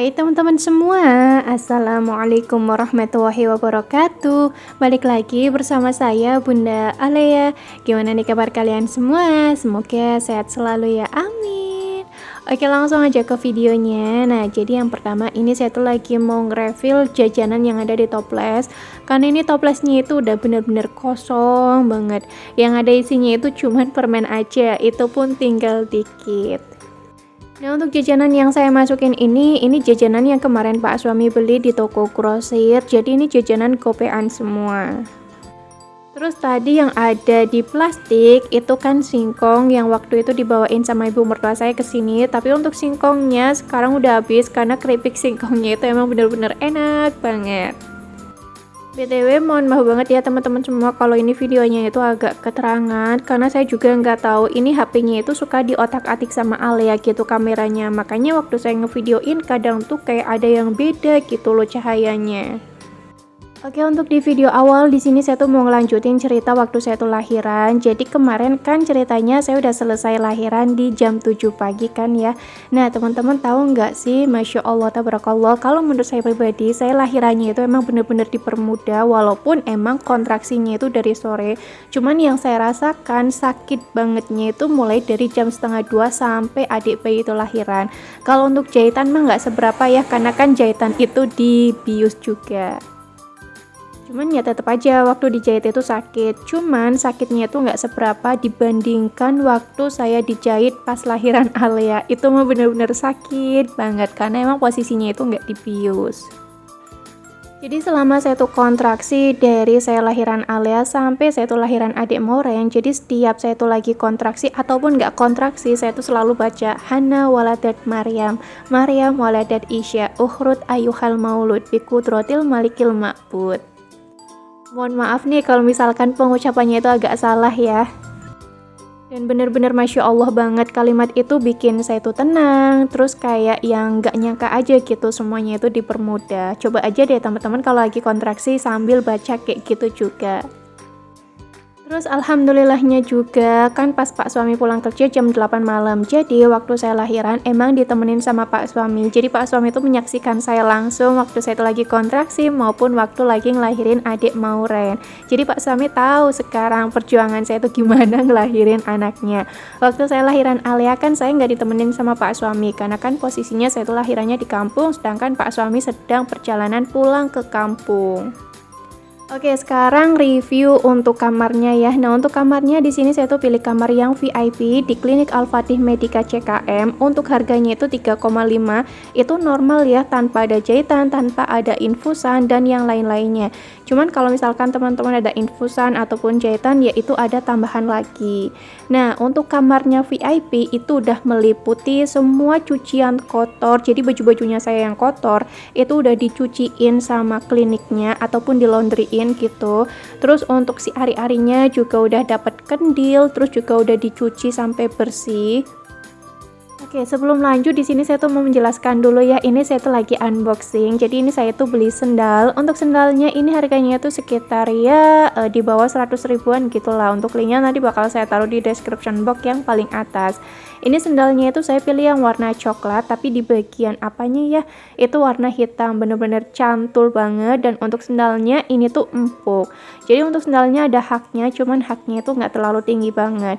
Hai teman-teman semua, Assalamualaikum warahmatullahi wabarakatuh. Balik lagi bersama saya Bunda Alea. Gimana nih kabar kalian semua? Semoga sehat selalu ya, amin. Oke, langsung aja ke videonya. Nah, jadi yang pertama ini saya tuh lagi mau nge-refill jajanan yang ada di toples. Karena ini toplesnya itu udah bener-bener kosong banget. Yang ada isinya itu cuman permen aja, itu pun tinggal dikit. Nah, untuk jajanan yang saya masukin ini jajanan yang kemarin Pak suami beli di toko grosir. Jadi ini jajanan gopean semua. Terus tadi yang ada di plastik itu kan singkong yang waktu itu dibawain sama ibu mertua saya ke sini. Tapi untuk singkongnya sekarang udah habis karena keripik singkongnya itu emang bener-bener enak banget. BTW mohon maaf banget ya teman-teman semua kalau ini videonya itu agak keterangan karena saya juga nggak tahu ini HP-nya itu suka diotak-atik sama Alea gitu kameranya, makanya waktu saya ngevideoin kadang tuh kayak ada yang beda gitu loh cahayanya. Oke, untuk di video awal di sini saya tuh mau ngelanjutin cerita waktu saya tuh lahiran. Jadi kemarin kan ceritanya saya udah selesai lahiran di jam 7 pagi kan ya. Nah, teman-teman tahu nggak sih, Masya Allah tabarakallah, kalau menurut saya pribadi, saya lahirannya itu emang bener-bener dipermudah walaupun emang kontraksinya itu dari sore. Cuman yang saya rasakan sakit bangetnya itu mulai dari jam setengah 2 sampai adik bayi itu lahiran. Kalau untuk jahitan mah nggak seberapa ya, karena kan jahitan itu dibius juga. Cuman ya tetap aja waktu dijahit itu sakit. Cuman sakitnya itu nggak seberapa dibandingkan waktu saya dijahit pas lahiran Alea. Itu mah bener-bener sakit banget karena emang posisinya itu nggak dibius. Jadi selama saya tuh kontraksi dari saya lahiran Alea sampai saya tuh lahiran adik Moren, jadi setiap saya tuh lagi kontraksi ataupun nggak kontraksi, saya tuh selalu baca Hana waladat Maryam, Maryam waladat Isya, Ukhrut ayuhal maulud bikudratil malikil ma'bud. Mohon maaf nih kalau misalkan pengucapannya itu agak salah ya. Dan bener-bener Masya Allah banget, kalimat itu bikin saya tuh tenang. Terus kayak yang gak nyangka aja gitu, semuanya itu dipermudah. Coba aja deh teman-teman kalau lagi kontraksi sambil baca kayak gitu juga. Terus alhamdulillahnya juga kan pas Pak suami pulang kerja jam 8 malam. Jadi waktu saya lahiran emang ditemenin sama Pak suami. Jadi Pak suami itu menyaksikan saya langsung waktu saya itu lagi kontraksi maupun waktu lagi ngelahirin adik Mauren. Jadi Pak suami tahu sekarang perjuangan saya itu gimana ngelahirin anaknya. Waktu saya lahiran Alea kan saya nggak ditemenin sama Pak suami karena kan posisinya saya itu lahirannya di kampung sedangkan Pak suami sedang perjalanan pulang ke kampung. Oke, sekarang review untuk kamarnya ya. Nah, untuk kamarnya di sini saya tuh pilih kamar yang VIP di Klinik Al-Fatih Medica CKM. Untuk harganya itu 3,5. Itu normal ya, tanpa ada jahitan, tanpa ada infusan dan yang lain-lainnya. Cuman kalau misalkan teman-teman ada infusan ataupun jahitan ya itu ada tambahan lagi. Nah, untuk kamarnya VIP itu udah meliputi semua cucian kotor. Jadi baju-bajunya saya yang kotor itu udah dicuciin sama kliniknya ataupun di laundry gitu. Terus untuk si ari-arinya juga udah dapat kendil, terus juga udah dicuci sampai bersih. Oke, sebelum lanjut di sini saya tuh mau menjelaskan dulu ya, ini saya tuh lagi unboxing. Jadi ini saya tuh beli sendal. Untuk sendalnya ini harganya tuh sekitar ya di bawah 100 ribuan gitulah. Untuk linknya nanti bakal saya taruh di description box yang paling atas. Ini sendalnya itu saya pilih yang warna coklat, tapi di bagian apanya ya itu warna hitam, bener-bener cantul banget. Dan untuk sendalnya ini tuh empuk. Jadi untuk sendalnya ada haknya, cuman haknya itu nggak terlalu tinggi banget.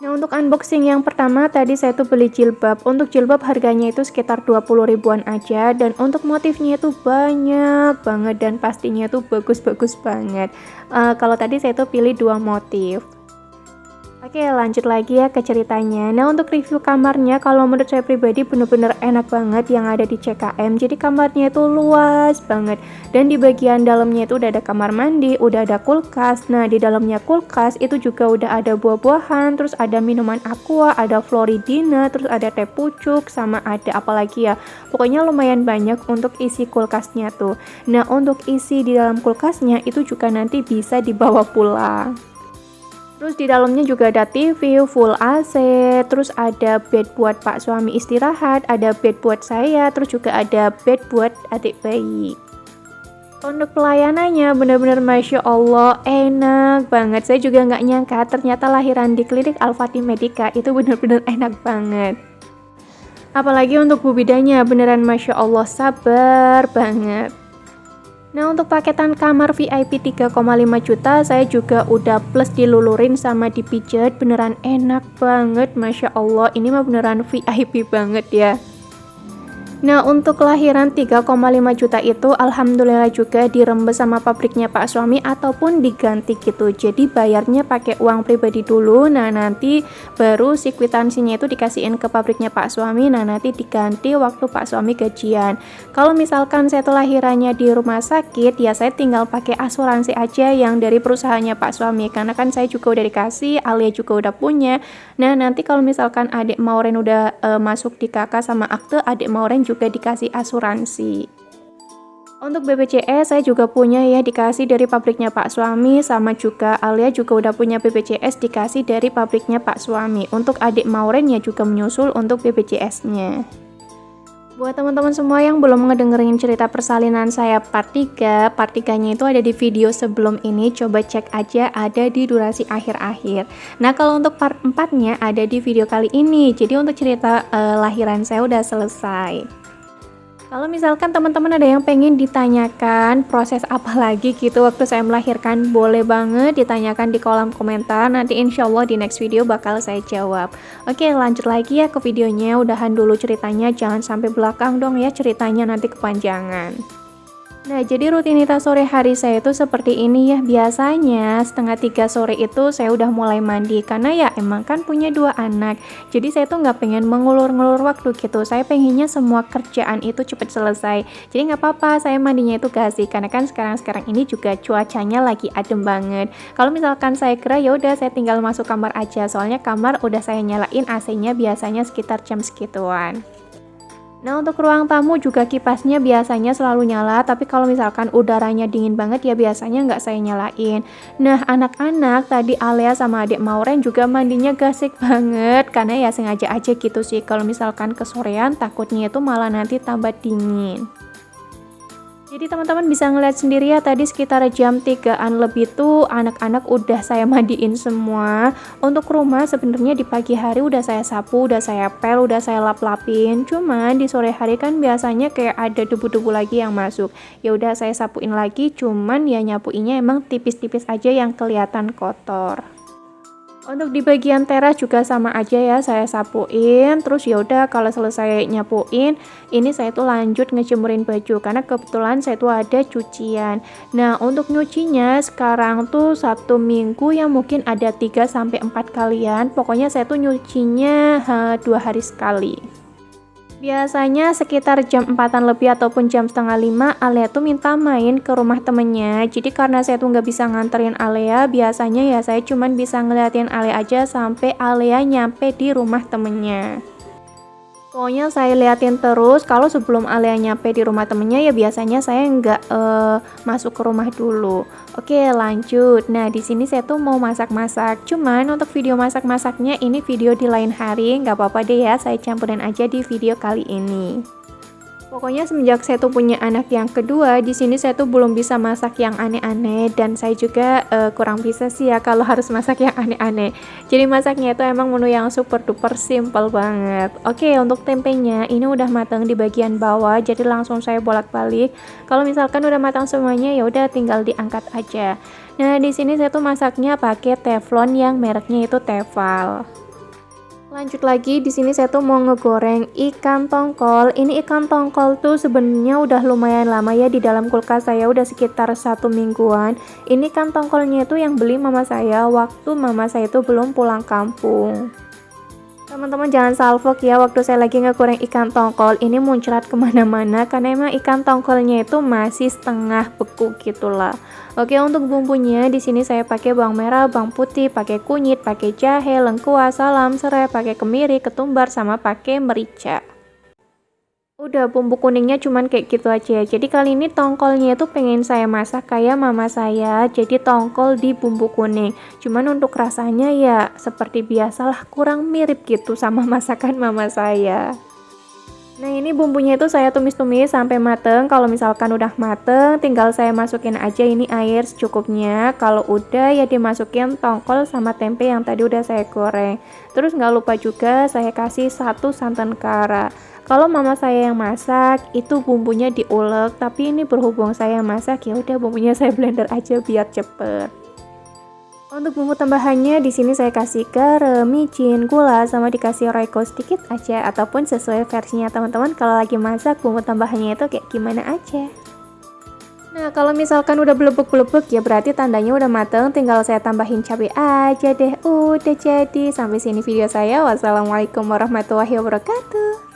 Nah, untuk unboxing yang pertama tadi saya tuh beli jilbab. Untuk jilbab harganya itu sekitar 20 ribuan aja dan untuk motifnya itu banyak banget dan pastinya tuh bagus-bagus banget. Kalau tadi saya tuh pilih 2 motif. Oke, lanjut lagi ya ke ceritanya. Nah, untuk review kamarnya, kalau menurut saya pribadi bener-bener enak banget yang ada di CKM. Jadi kamarnya itu luas banget. Dan di bagian dalamnya itu udah ada kamar mandi, udah ada kulkas. Nah, di dalamnya kulkas itu juga udah ada buah-buahan, terus ada minuman aqua, ada Floridina, terus ada teh pucuk, sama ada apalagi ya. Pokoknya lumayan banyak untuk isi kulkasnya tuh. Nah, untuk isi di dalam kulkasnya itu juga nanti bisa dibawa pulang. Terus di dalamnya juga ada TV, full AC, terus ada bed buat Pak suami istirahat, ada bed buat saya, terus juga ada bed buat adik bayi. Untuk pelayanannya benar-benar Masya Allah enak banget. Saya juga nggak nyangka ternyata lahiran di Klinik Al-Fatih Medica itu benar-benar enak banget. Apalagi untuk Bu Bidanya, beneran Masya Allah sabar banget. Nah untuk paketan kamar VIP 3,5 juta saya juga udah plus dilulurin sama dipijat, beneran enak banget Masya Allah, ini mah beneran VIP banget ya. Nah untuk kelahiran 3,5 juta itu alhamdulillah juga dirembes sama pabriknya Pak suami ataupun diganti gitu. Jadi bayarnya pakai uang pribadi dulu. Nah nanti baru si kwitansinya itu dikasihin ke pabriknya Pak suami. Nah nanti diganti waktu Pak suami gajian. Kalau misalkan saya tuh lahirannya di rumah sakit, ya saya tinggal pakai asuransi aja yang dari perusahaannya Pak suami. Karena kan saya juga udah dikasih, Alia juga udah punya. Nah nanti kalau misalkan adik Mauren udah masuk di kakak sama akte, adik Mauren juga dikasih asuransi. Untuk BPJS saya juga punya ya, dikasih dari pabriknya Pak suami, sama juga Alia juga udah punya BPJS dikasih dari pabriknya Pak suami. Untuk adik Mauren ya juga menyusul untuk BPJS-nya. Buat teman-teman semua yang belum ngedengerin cerita persalinan saya part 3, part 3-nya itu ada di video sebelum ini, coba cek aja, ada di durasi akhir-akhir. Nah kalau untuk part 4-nya ada di video kali ini, jadi untuk cerita lahiran saya udah selesai. Kalau misalkan teman-teman ada yang pengen ditanyakan proses apa lagi gitu waktu saya melahirkan, boleh banget ditanyakan di kolom komentar. Nanti insya Allah di next video bakal saya jawab. Oke lanjut lagi ya ke videonya, udahan dulu ceritanya, jangan sampai belakang dong ya ceritanya, nanti kepanjangan. Nah jadi rutinitas sore hari saya itu seperti ini ya. Biasanya setengah 3 sore itu saya udah mulai mandi, karena ya emang kan punya 2 anak. Jadi saya tuh nggak pengen mengulur-ngulur waktu gitu, saya pengennya semua kerjaan itu cepet selesai. Jadi nggak apa-apa saya mandinya itu gasih, karena kan sekarang ini juga cuacanya lagi adem banget. Kalau misalkan saya kira ya udah saya tinggal masuk kamar aja, soalnya kamar udah saya nyalain AC-nya biasanya sekitar jam segituan. Nah untuk ruang tamu juga kipasnya biasanya selalu nyala, tapi kalau misalkan udaranya dingin banget ya biasanya nggak saya nyalain. Nah anak-anak tadi Alia sama adik Mauren juga mandinya gasik banget, karena ya sengaja aja gitu sih, kalau misalkan kesorean takutnya itu malah nanti tambah dingin. Jadi teman-teman bisa ngeliat sendiri ya, tadi sekitar jam 3-an lebih tuh anak-anak udah saya mandiin semua. Untuk rumah sebenarnya di pagi hari udah saya sapu, udah saya pel, udah saya lap-lapin. Cuman di sore hari kan biasanya kayak ada debu-debu lagi yang masuk. Ya udah saya sapuin lagi, cuman ya nyapuinnya emang tipis-tipis aja yang kelihatan kotor. Untuk di bagian teras juga sama aja ya, saya sapuin. Terus ya udah kalau selesai nyapuin, ini saya tuh lanjut ngejemurin baju karena kebetulan saya tuh ada cucian. Nah untuk nyucinya sekarang tuh 1 minggu ya mungkin ada 3-4 kalian. Pokoknya saya tuh nyucinya 2 hari sekali. Biasanya sekitar jam 4-an lebih ataupun jam setengah 5 Alia tuh minta main ke rumah temennya. Jadi karena saya tuh nggak bisa nganterin Alia, biasanya ya saya cuman bisa ngeliatin Alia aja sampai Alia nyampe di rumah temennya. Pokoknya saya liatin terus, kalau sebelum Alia nyampe di rumah temennya ya biasanya saya nggak masuk ke rumah dulu. Oke lanjut. Nah di sini saya tuh mau masak-masak. Cuman untuk video masak-masaknya ini video di lain hari, nggak apa-apa deh ya, saya campurin aja di video kali ini. Pokoknya semenjak saya tuh punya anak yang kedua, di sini saya tuh belum bisa masak yang aneh-aneh, dan saya juga kurang bisa sih ya kalau harus masak yang aneh-aneh. Jadi masaknya itu emang menu yang super duper simple banget. Oke, untuk tempenya ini udah matang di bagian bawah, jadi langsung saya bolak-balik. Kalau misalkan udah matang semuanya ya udah tinggal diangkat aja. Nah, di sini saya tuh masaknya pakai teflon yang mereknya itu Tefal. Lanjut lagi, di sini saya tuh mau ngegoreng ikan tongkol. Ini ikan tongkol tuh sebenarnya udah lumayan lama ya di dalam kulkas saya, udah sekitar 1 mingguan. Ini ikan tongkolnya itu yang beli mama saya waktu mama saya itu belum pulang kampung. Teman-teman jangan salfok ya, waktu saya lagi ngegoreng ikan tongkol ini muncrat kemana-mana karena emang ikan tongkolnya itu masih setengah beku gitulah. Oke, untuk bumbunya di sini saya pakai bawang merah, bawang putih, pakai kunyit, pakai jahe, lengkuas, salam, serai, pakai kemiri, ketumbar, sama pakai merica. Udah, bumbu kuningnya cuman kayak gitu aja. Jadi kali ini tongkolnya itu pengen saya masak kayak mama saya, jadi tongkol di bumbu kuning. Cuman untuk rasanya ya seperti biasalah, kurang mirip gitu sama masakan mama saya. Nah, ini bumbunya itu saya tumis-tumis sampai mateng. Kalau misalkan udah mateng, tinggal saya masukin aja ini air secukupnya. Kalau udah ya dimasukin tongkol sama tempe yang tadi udah saya goreng. Terus nggak lupa juga saya kasih 1 santan kara. Kalau mama saya yang masak, itu bumbunya diulek, tapi ini berhubung saya yang masak ya udah bumbunya saya blender aja biar cepet. Untuk bumbu tambahannya di sini saya kasih garam, micin, gula, sama dikasih royco sedikit aja ataupun sesuai versinya teman-teman. Kalau lagi masak bumbu tambahannya itu kayak gimana aja. Nah, kalau misalkan udah belebek-belebek ya berarti tandanya udah mateng, tinggal saya tambahin cabai aja deh. Udah jadi. Sampai sini video saya. Wassalamualaikum warahmatullahi wabarakatuh.